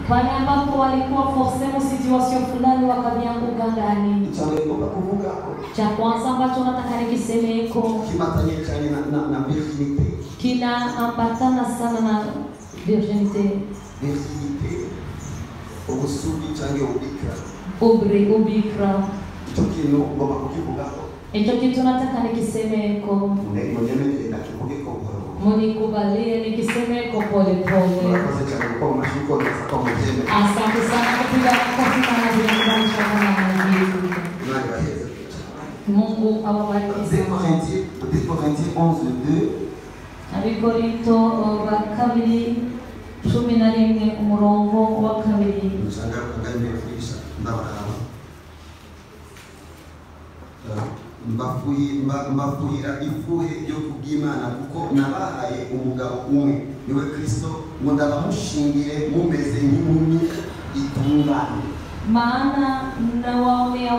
Pale ambapo walikuwa forcément situation fulani wakavianguka ndani. Cha kwanza ambacho nataka nikiseme iko kina ambatana sana na virginité. Ubikra. Hicho kitu nataka nikiseme iko munikubalie nikiseme iko pole pole. Asante sana kupiga makofi na kuunganisha kama hivi. Mungu awabariki. Corinthiens 11:2. Abikorinto wa kabiri 11 umurongo wa kabiri. Mbafuhira ifuhe ryo kubw'Imana kuko nabahaye umugabo umwe niwe Kristo ngo ndabamushingire mumeze nk'impumyi itunganye. Maana nawaonea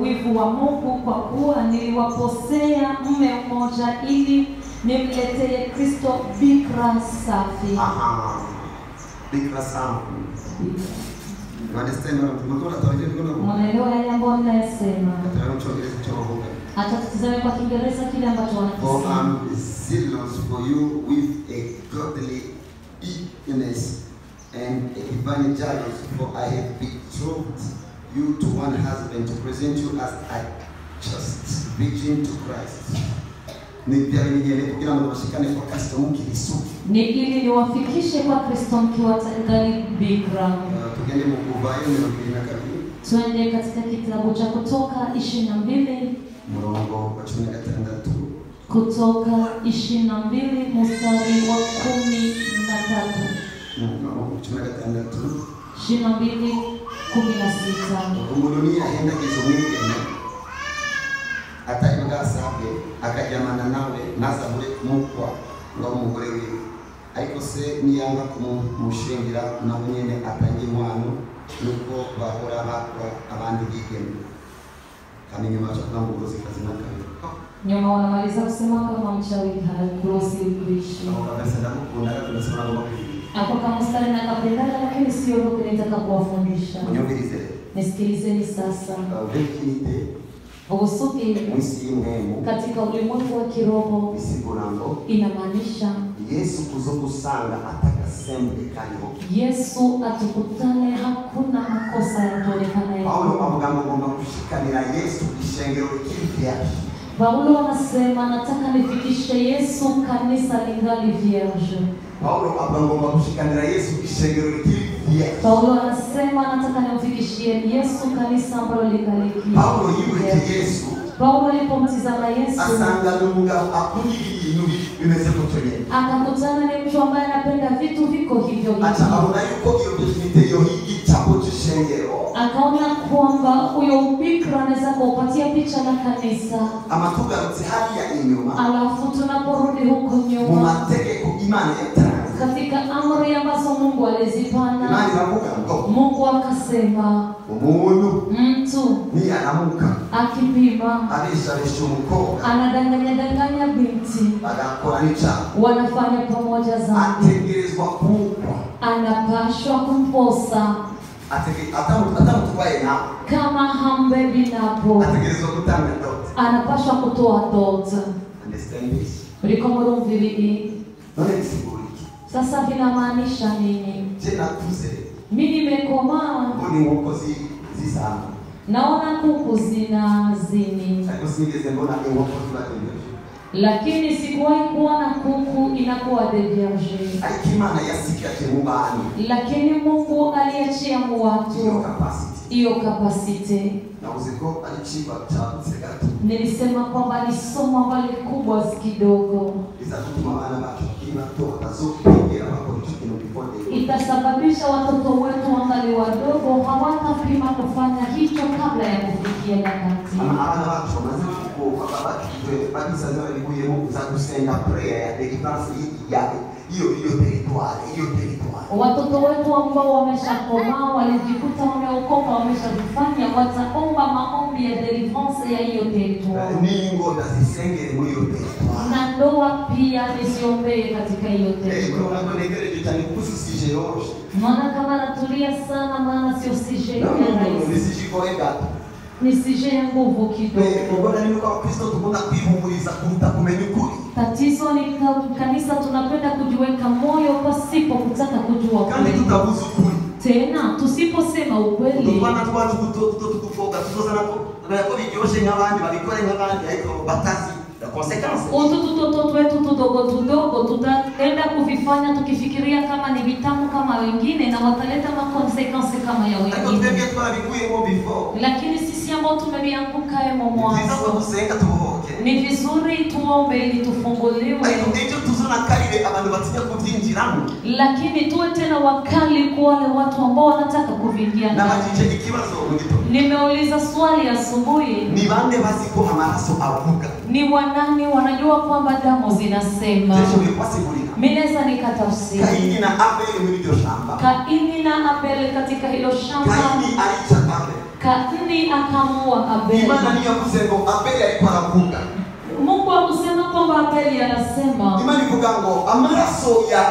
wivu wa Mungu kwa kuwa niliwaposea mume mmoja ili nimletee Kristo bikira safi. Bikira safi. Mwanaelewa yale ambayo ninayasema. Acha tutazame kwa Kiingereza kile ambacho wanasema. For I'm zealous for you with a godly eagerness and evangelist, for I have betrothed you to one husband to present you as a just virgin to Christ. Ni ili niwafikishe kwa Kristo mkiwa tayari bikira. Tuende katika kitabu cha Kutoka 22 Kutoka 22 mstari wa 13. 22:16. Atari ngasabe akajamana nawe nazabure mukwa ngo umugore wiwe ariko se niyanga kumushingira nawe nyene atangiye mwano nuko bahora bakwa abandi bigeme kandi nyuma cyo kuvuga ngo zikazi nakabiri nyuma wanamaliza kusema kama mchawi hakuruhusi kuishi hapo kama mstari na kapendana lakini sio roho inataka kuwafundisha. Nisikilizeni sasa. Ubusuki katika ulimwengu wa kiroho inamaanisha Yesu kuzokusanga atakasembe kaliho. Yesu atukutane hakuna makosa yanayoonekana. Paulo avuga ngo kushikanira Yesu ishengero kipya. Paulo anasema nataka nifikishe Yesu kanisa lingali vierge. Paulo avuga ngo kushikanira Yesu ishengero kipya. Paulo anasema nataka nimfikishie Yesu kanisa ambalo lingali vierge. Paulo yuko Yesu. Paulo alipomtazama Yesu asanga n'umugabo akunda ibintu bimeze gutyo. Akakutana na mtu ambaye anapenda vitu viko hivyo hivyo. Acha aona yuko iyo definite yo igicapo cy'ishengero. Akaona kwamba huyo bikira anaweza kupatia picha la kanisa. Amatugarutse hariya inyuma. Alafu tunaporudi huko nyuma. Mu mategeko Imana yatanze. Katika amri ambazo Mungu alizipana. Imana iravuga ngo Mungu akasema umuntu mtu ni anamuka akipima abisharisha umukobwa anadanganya binti agakora n'icyaha wanafanya pamoja zambi ategerezwa kuba anapashwa kumposa atamutwaye nawe kama hambebi napo ategerezwa gutanga dot anapashwa kutoa dot. Understand this? Uliko murumviri none siguriki sasa vinamaanisha nini? Je nakuze mimi nimekomaa mboni uko zisana naona kuku zina zini akosinigeze mbona uko tunatendeje lakini sikuwahi kuona kuku inakuwa de vierge. Aikimana yasikaje mubani lakini Mungu aliachia watu hiyo capacity. Na uziko alichiba chaputse gato. Nilisema kwamba ni somo ambalo kubwa kidogo. Itasababisha watoto wetu wangali wadogo hawatapima kufanya hicho kabla ya kufikia nyakati. Watoto wetu ambao wameshakomaa walijikuta wameokoka wameshafanya wataomba maombi ya deliverance ya hiyo territoire. Na ndoa pia nisiombee katika hiyo territoire. Maana kama natulia sana maana sio sije. Nisijikore gato. Nisije nguvu kidogo. Mbona nini kwa Kristo tukunda kuihumuriza kuruta kumenya ukuri? Tatizo ni kanisa tunapenda kujiweka moyo pasipo kutaka kujua kweli. Kandi tutabuza ukuri. Tena tusiposema ukweli. Tupana twacu tutufoka tutozana ko nako biryoshe nk'abandi babikore nk'abandi ariko batazi la consequence. Utoto wetu tudogo tutaenda kuvifanya tukifikiria kama ni vitamu kama wengine na wataleta makonsekansi kama ya wengine. Lakini sisi ambao tumevianguka hemo mwanzo. Ni vizuri tuombe ili tufunguliwe. Lakini tuwe tena wakali kwa wale watu ambao wanataka kuvingia ndani. Nimeuliza swali asubuhi. Ni bande basiko amaraso avuga. Ni wanani wanajua kwamba damu zinasema? Mineza nikatafsiri. Kaini na Abel mlivyo shamba. Kaini na Abel katika hilo shamba. Kaini alicha Abel. Kaini akamua Abel. Imana ni ya kusema Abel alikuwa anavuga. Mungu akusema kwamba Abel anasema. Imani kugango amaraso ya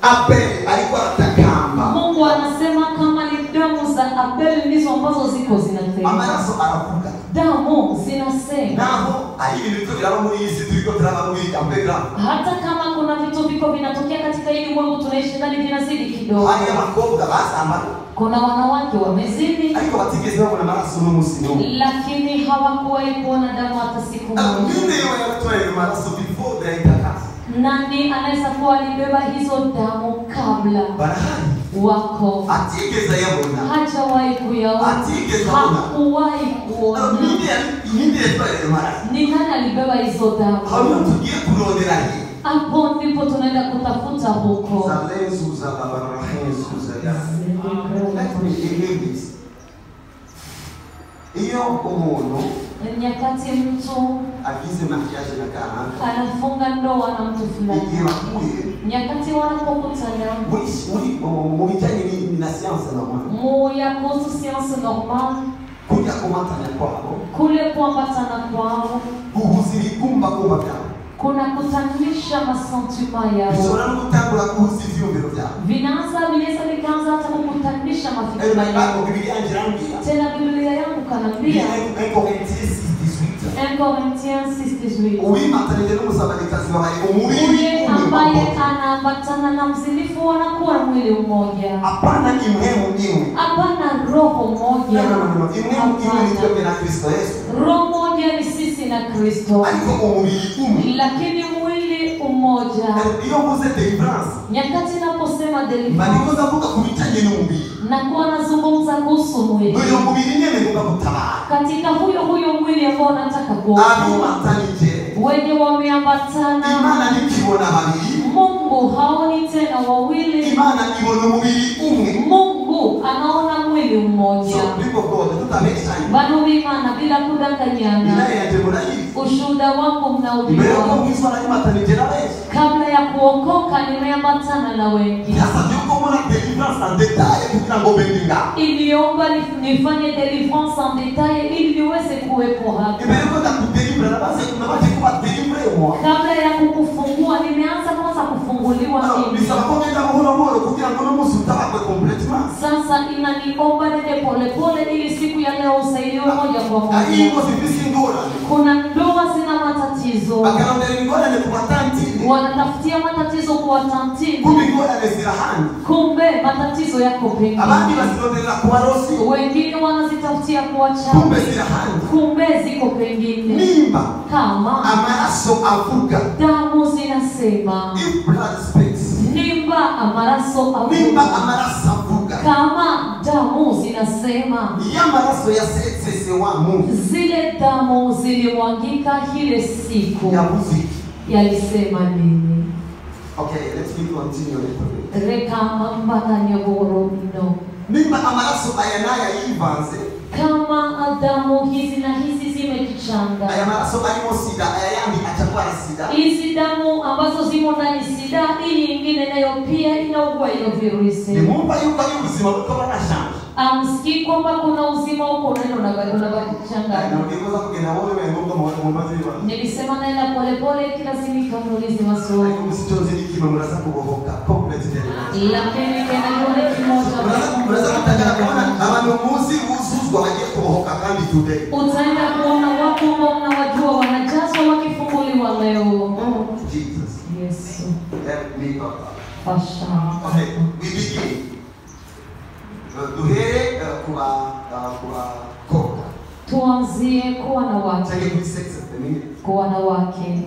Abel alikuwa atakamba. Mungu anasema kama ni damu za Abel ndizo ambazo ziko zinasema. Amaraso anavuga. Damu zinasema. Naho ahili vitu vyao muri hizi tuliko traba muri Abel. Hata kama kuna vitu viko vinatokea katika hili Mungu tunaishi ndani vinazidi kidogo. Haya makoga basi ambapo kuna wanawake wamezidi. Aliko watigeze wako na maraso no musino. Lakini hawakuwahi kuona damu hata siku moja. Mimi yeye anatoa maraso before the intercast. Nani anaweza kuwa alibeba hizo damu kabla? Barahani wako atigeze yabona. Hajawahi kuyaona. Atigeze yabona. Hakuwahi kuona. Mimi yeye maraso. Ni nani alibeba hizo damu? Hauna tugie kurondera hii. Hapo ndipo tunaenda kutafuta huko. Zalezu za barahezu za ya. Let me believe this. Iyo umuntu nyakati mtu agize makiaje na kana anafunga ndoa na mtu fulani. Nyakati wanapokutana mu bijanye na science normale. Ya kuhusu science normale. Kuja kumatana kwao. Kule kuambatana kwao. Kuhuziri kumba byao. Kuna kutanisha masentiment yao. Bishobora no gutangura kuhuza ivyumviro byao. Vinaweza vikaanza hata kukutanisha mafikiri yao. Tena Biblia yangu kanambia 1 Corinthiens 6:18. Uimatanije n'umusamarikazi wabaye umubiri ambaye anaambatana na mzinifu wanakuwa mwili mmoja. Hapana imwe. Hapana roho moja. Imwe ni twende na Kristo Yesu. Roho moja ni sisi na Kristo. Aliko umubiri. Lakini mwili mmoja. Iyo mvuze deliverance. Nyakati naposema deliverance. Maniko zavuga kubitanye n'umubiri. Na kwa nazungumza kuhusu mwili. Uyo mubiri nyene ngoga kutabara. Katika huyo mwili ambao nataka kuokoa. Abimatanije. Wenye wameambatana. Imana nikibona babiri. Mungu haoni tena wawili. Imana ibona umubiri umwe. Mungu anaona mwili mmoja. Bado Imana bila kudanganyana. Ushuhuda wangu mnaujua. Kabla ya kuokoka nimeambatana na wengi. Iliomba nifanye deliverance en detail ili niweze kuwepo hapa. Kabla ya kukufungua nimeanza kwanza kufunguliwa mimi. Sasa inaniomba nende pole ili siku ya leo usaidiwe moja kwa moja. Kuna ndoa zina matatizo. Wanatafutia matatizo kwa tantini. Kumbe matatizo yako pengine. Wengine wanazitafutia kwa chama. Kumbe ziko pengine. Kama amaraso avuga. Damu zinasema. Nimba amaraso avuga. Kama damu zinasema. Yamaraso yasetse wa Mungu. Zile damu zilimwangika ile siku. Yalisema nini? Okay, let's continue a little bit. Reka mpaka nyogoro no. Nimba amaraso ayanaya yivanze. Kama damu hizi na hizi zimejichanga. Aya maraso alimo sida, ayayandi atakuwa sida. Hizi damu ambazo zimo ndani sida, hii nyingine nayo pia inaugua hiyo virusi. Ni Mungu yuko ubuzima buko banashanje. Amsikii kwamba kuna uzima huko neno na bado unabachanganya. Na ukikosa kugenda wote wewe mwaziwa. Nilisema naenda pole pole kila siku kamuulize maswali. Msichozi nikima mnaweza kubohoka completely. Lakini kana yule kimoja. Mnaweza kutangana kuona abanumuzi uzuzwa bagiye kubohoka kandi today. Utaenda kuona watu ambao mnawajua wanajazwa wakifunguliwa leo. Jesus. Yesu. Help me, Papa. Fasha. Okay, we begin. Duhere kuwa koka. Tuanzie kwa wanawake. Take it with 6 minutes. Kwa wanawake.